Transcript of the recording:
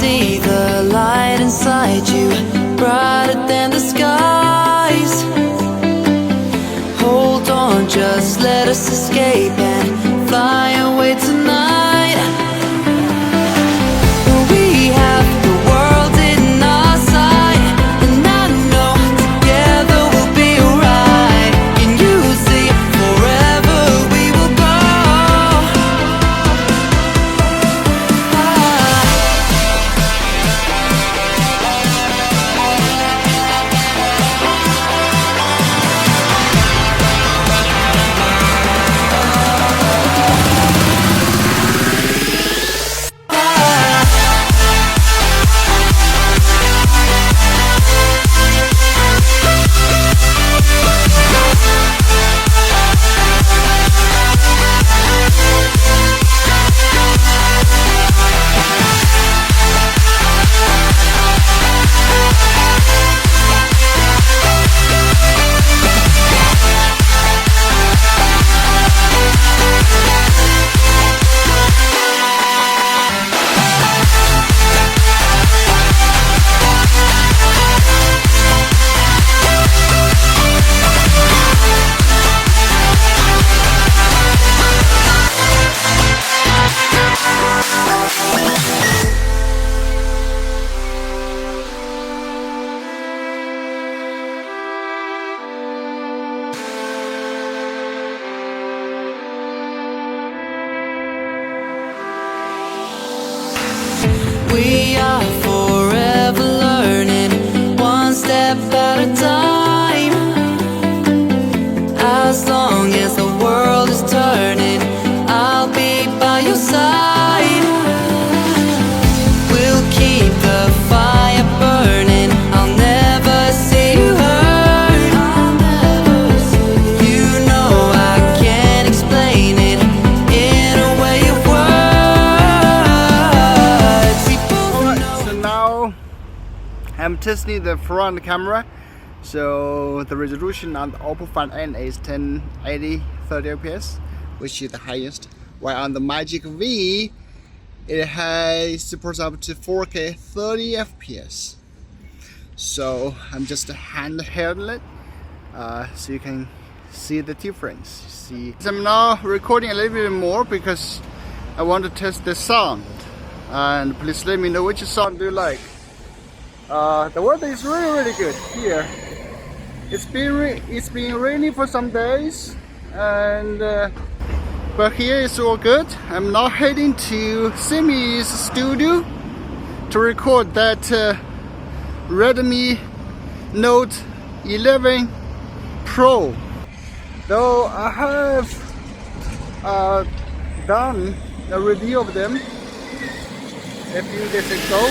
see the light inside you, brighter than the skies. Hold on, just let us escape and fly away tonight. We have the world in our sight, and I know together we'll be alright. Can you see forever we will go? We are forever learning, one step at a time. As long as the world is turning, I'll be by your side. We'll keep the fire burning, I'll never see you hurt. You know I can't explain it in a way of words. So now I'm testing the front camera. So the resolution on the OPPO front end is 1080 30 fps, which is the highest. While on the Magic V, it has supports up to 4K 30 fps. So I'm just handheld it, so you can see the difference. See, so I'm now recording a little bit more because I want to test the sound. And please let me know which sound do you like. The weather is really good here. It's been raining for some days, and but here is all good. I'm now heading to Simi's studio to record that Redmi Note 11 Pro. Though I have done a review of them a few days ago.